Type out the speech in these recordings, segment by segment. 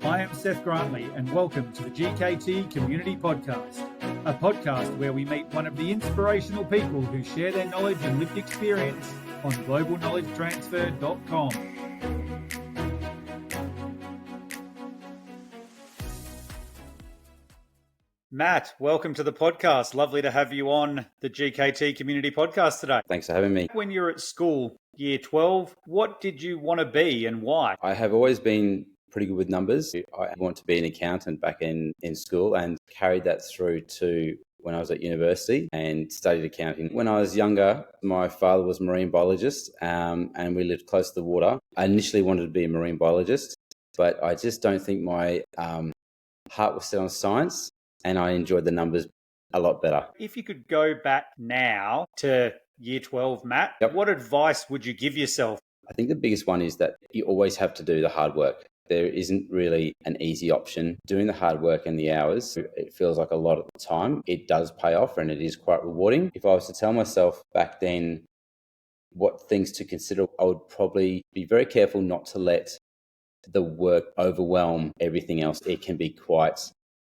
I am Seth Grantley, and welcome to the GKT Community Podcast, a podcast where we meet one of the inspirational people who share their knowledge and lived experience on globalknowledgetransfer.com. Matt, welcome to the podcast. Lovely to have you on the GKT Community Podcast today. Thanks for having me. When you were at school, year 12, what did you want to be and why? I have always been pretty good with numbers. I want to be an accountant back in school and carried that through to when I was at university and studied accounting. When I was younger, my father was a marine biologist and we lived close to the water. I initially wanted to be a marine biologist, but I just don't think my heart was set on science and I enjoyed the numbers a lot better. If you could go back now to year 12, Matt, What advice would you give yourself? I think the biggest one is that you always have to do the hard work. There isn't really an easy option. Doing the hard work and the hours, it feels like a lot at the time. It does pay off and it is quite rewarding. If I was to tell myself back then what things to consider, I would probably be very careful not to let the work overwhelm everything else. It can be quite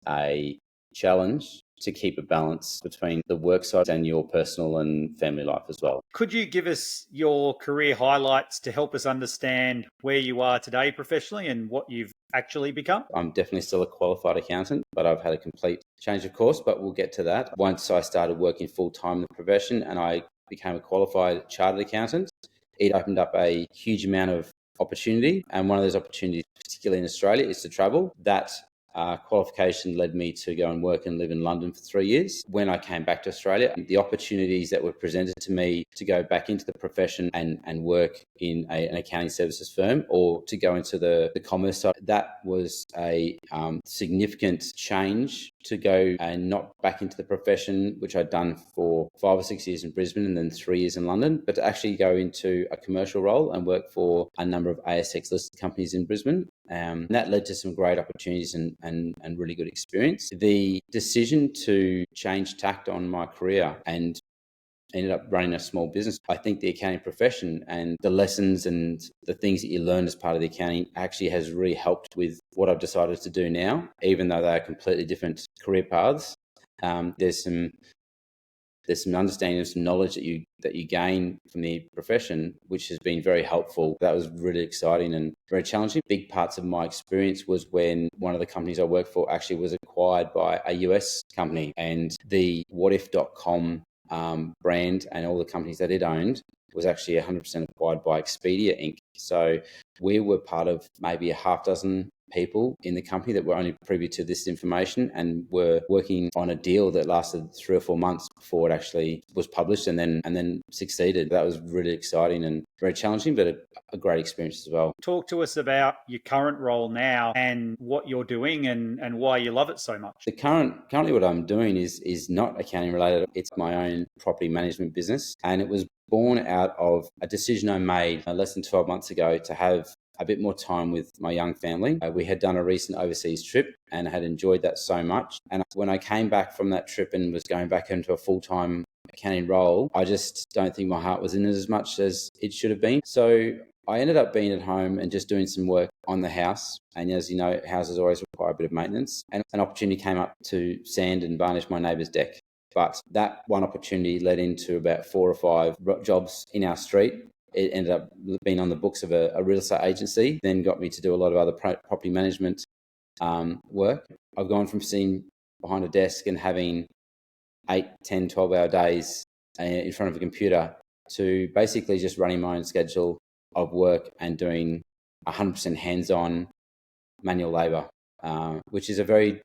a challenge to keep a balance between the work side and your personal and family life as well. Could you give us your career highlights to help us understand where you are today professionally and what you've actually become? I'm definitely still a qualified accountant, but I've had a complete change of course, but we'll get to that. Once I started working full-time in the profession and I became a qualified chartered accountant, it opened up a huge amount of opportunity. And one of those opportunities, particularly in Australia, is to travel. That qualification led me to go and work and live in London for 3 years. When I came back to Australia, the opportunities that were presented to me to go back into the profession and work in an accounting services firm or to go into the commerce side, that was a significant change to go and not back into the profession, which I'd done for 5 or 6 years in Brisbane and then 3 years in London, but to actually go into a commercial role and work for a number of ASX-listed companies in Brisbane. That led to some great opportunities and really good experience. The decision to change tact on my career and ended up running a small business. I think the accounting profession and the lessons and the things that you learn as part of the accounting actually has really helped with what I've decided to do now, even though they are completely different career paths. There's some understanding and some knowledge that you gain from the profession, which has been very helpful. That was really exciting and very challenging. Big parts of my experience was when one of the companies I worked for actually was acquired by a US company, and the Wotif.com brand and all the companies that it owned was actually 100% acquired by Expedia Inc. So we were part of maybe a half dozen people in the company that were only privy to this information and were working on a deal that lasted 3 or 4 months before it actually was published and then succeeded. That was really exciting and very challenging, but a great experience as well. Talk to us about your current role now and what you're doing and why you love it so much. Currently what I'm doing is not accounting related. It's my own property management business, and it was born out of a decision I made less than 12 months ago to have a bit more time with my young family. We had done a recent overseas trip and had enjoyed that so much. And when I came back from that trip and was going back into a full-time accounting role, I just don't think my heart was in it as much as it should have been. So I ended up being at home and just doing some work on the house. And as you know, houses always require a bit of maintenance. And an opportunity came up to sand and varnish my neighbour's deck. But that one opportunity led into about 4 or 5 jobs in our street. It ended up being on the books of a real estate agency, then got me to do a lot of other property management work. I've gone from sitting behind a desk and having 8, 10, 12-hour days in front of a computer to basically just running my own schedule of work and doing 100% hands-on manual labour, which is a very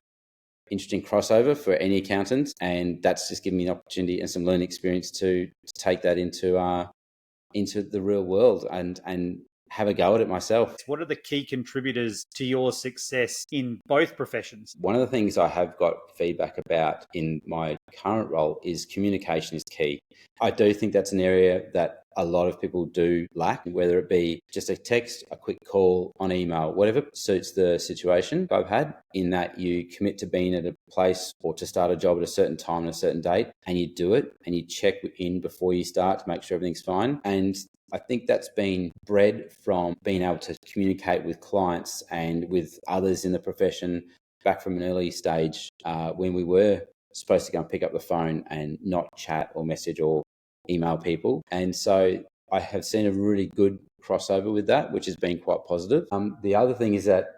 interesting crossover for any accountant. And that's just given me an opportunity and some learning experience to take that into the real world and have a go at it myself. What are the key contributors to your success in both professions? One of the things I have got feedback about in my current role is communication is key. I do think that's an area that a lot of people do lack, whether it be just a text, a quick call, on email, whatever suits the situation I've had, in that you commit to being at a place or to start a job at a certain time and a certain date, and you do it and you check in before you start to make sure everything's fine. And I think that's been bred from being able to communicate with clients and with others in the profession back from an early stage, when we were supposed to go and pick up the phone and not chat or message or email people. And so I have seen a really good crossover with that, which has been quite positive. The other thing is that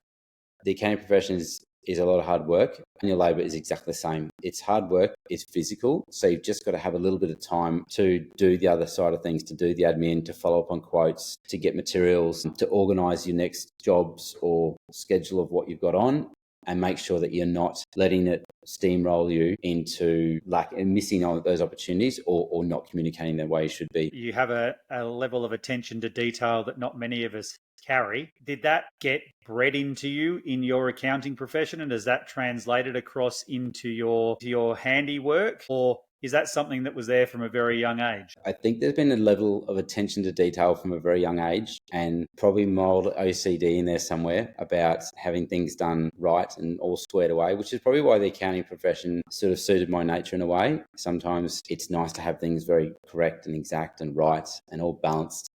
the accounting profession is a lot of hard work, and your labour is exactly the same. It's hard work, it's physical, so you've just got to have a little bit of time to do the other side of things, to do the admin, to follow up on quotes, to get materials, to organise your next jobs or schedule of what you've got on, and make sure that you're not letting it steamroll you into missing on those opportunities or not communicating the way you should be. You have a level of attention to detail that not many of us carry. Did that get bred into you in your accounting profession, and has that translated across into your handiwork, or is that something that was there from a very young age? I think there's been a level of attention to detail from a very young age, and probably mild OCD in there somewhere about having things done right and all squared away, which is probably why the accounting profession sort of suited my nature in a way. Sometimes it's nice to have things very correct and exact and right and all balanced.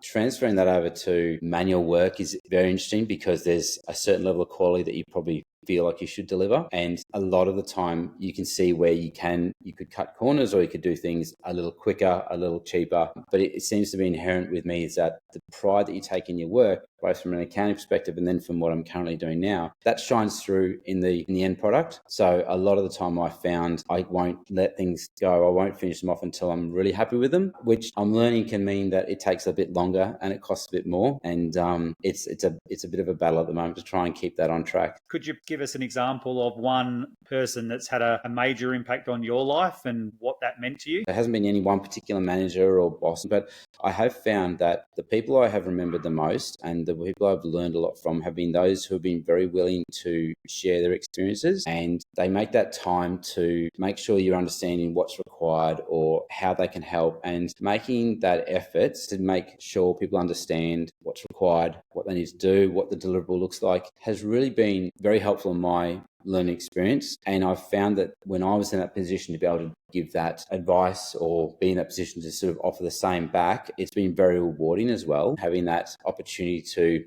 Transferring that over to manual work is very interesting, because there's a certain level of quality that you probably feel like you should deliver, and a lot of the time you can see where you could cut corners, or you could do things a little quicker, a little cheaper. But it seems to be inherent with me is that the pride that you take in your work, both from an accounting perspective and then from what I'm currently doing now, that shines through in the end product. So a lot of the time I found I won't let things go, I won't finish them off until I'm really happy with them, which I'm learning can mean that it takes a bit longer and it costs a bit more, and it's a bit of a battle at the moment to try and keep that on track. Could you give us an example of one person that's had a major impact on your life and what that meant to you? There hasn't been any one particular manager or boss, but I have found that the people I have remembered the most and the people I've learned a lot from have been those who have been very willing to share their experiences, and they make that time to make sure you're understanding what's required or how they can help, and making that effort to make sure people understand what's required, what they need to do, what the deliverable looks like, has really been very helpful in my learning experience. And I've found that when I was in that position to be able to give that advice or be in that position to sort of offer the same back, it's been very rewarding as well, having that opportunity to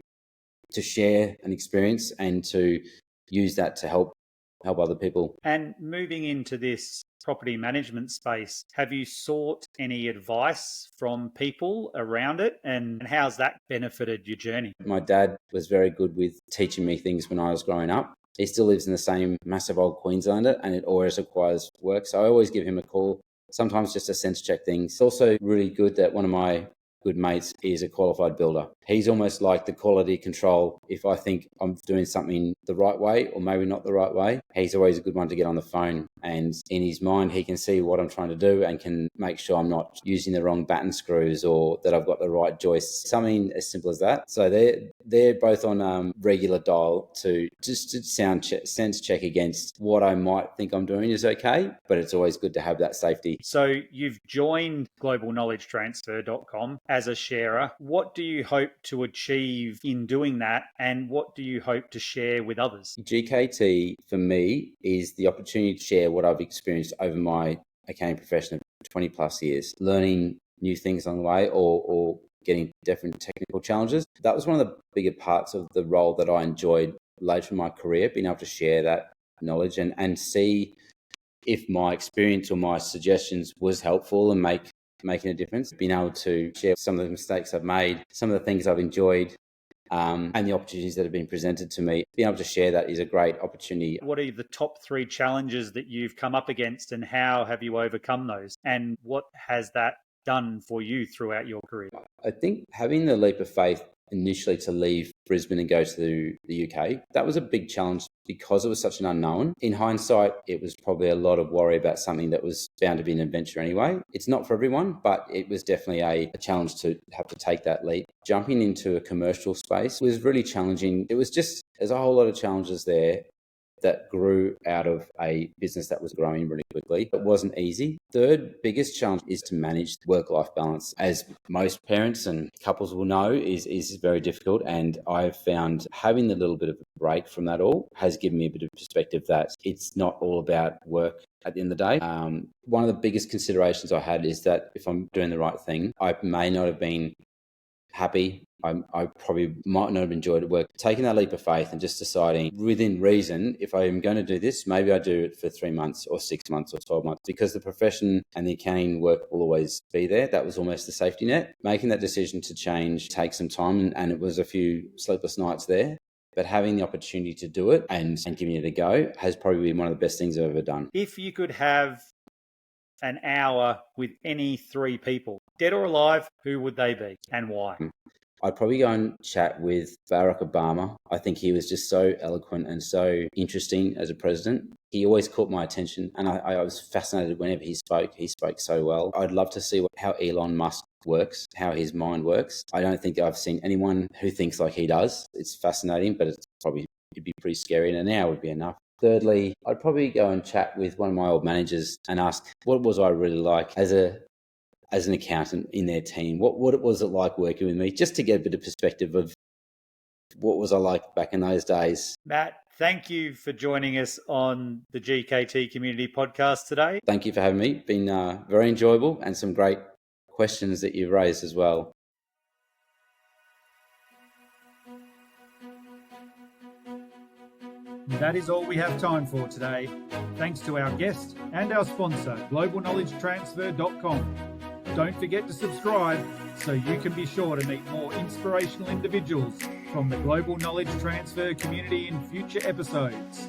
share an experience and to use that to help other people. And moving into this property management space, have you sought any advice from people around it, and how's that benefited your journey? My dad was very good with teaching me things when I was growing up. He still lives in the same massive old Queenslander, and it always requires work. So I always give him a call, sometimes just to sense check things. It's also really good that one of my good mates is a qualified builder. He's almost like the quality control. If I think I'm doing something the right way or maybe not the right way, he's always a good one to get on the phone. And in his mind, he can see what I'm trying to do and can make sure I'm not using the wrong batten screws or that I've got the right joists. Something as simple as that. So they're both on regular dial to just sense check against what I might think I'm doing is okay, but it's always good to have that safety. So you've joined globalknowledgetransfer.com as a sharer. What do you hope to achieve in doing that, and what do you hope to share with others? GKT for me is the opportunity to share what I've experienced over my accounting profession of 20 plus years, learning new things along the way or getting different technical challenges. That was one of the bigger parts of the role that I enjoyed later in my career, being able to share that knowledge and see if my experience or my suggestions was helpful and making a difference. Being able to share some of the mistakes I've made, some of the things I've enjoyed, and the opportunities that have been presented to me. Being able to share that is a great opportunity. What are the top 3 challenges that you've come up against, and how have you overcome those? And what has that done for you throughout your career? I think having the leap of faith initially to leave Brisbane and go to the UK, that was a big challenge because it was such an unknown. In hindsight, it was probably a lot of worry about something that was bound to be an adventure anyway. It's not for everyone, but it was definitely a challenge to have to take that leap. Jumping into a commercial space was really challenging. There's a whole lot of challenges there. that grew out of a business that was growing really quickly. It wasn't easy. Third biggest challenge is to manage work-life balance. As most parents and couples will know, is very difficult. And I've found having a little bit of a break from that all has given me a bit of perspective that it's not all about work at the end of the day. One of the biggest considerations I had is that if I'm doing the right thing, I may not have been happy. I probably might not have enjoyed it work. Taking that leap of faith and just deciding within reason, if I am going to do this, maybe I do it for 3 months or 6 months or 12 months, because the profession and the accounting work will always be there. That was almost the safety net. Making that decision to change takes some time, and it was a few sleepless nights there. But having the opportunity to do it and giving it a go has probably been one of the best things I've ever done. If you could have an hour with any 3 people, dead or alive, who would they be and why? I'd probably go and chat with Barack Obama. I think he was just so eloquent and so interesting as a president. He always caught my attention, and I was fascinated whenever he spoke. He spoke so well. I'd love to see how Elon Musk works, how his mind works. I don't think I've seen anyone who thinks like he does. It's fascinating, but it'd be pretty scary, and an hour would be enough. Thirdly, I'd probably go and chat with one of my old managers and ask, what was I really like as an accountant in their team? What was it like working with me? Just to get a bit of perspective of what was I like back in those days. Matt, thank you for joining us on the GKT Community Podcast today. Thank you for having me. Been very enjoyable, and some great questions that you've raised as well. That is all we have time for today. Thanks to our guest and our sponsor, globalknowledgetransfer.com. Don't forget to subscribe so you can be sure to meet more inspirational individuals from the Global Knowledge Transfer community in future episodes.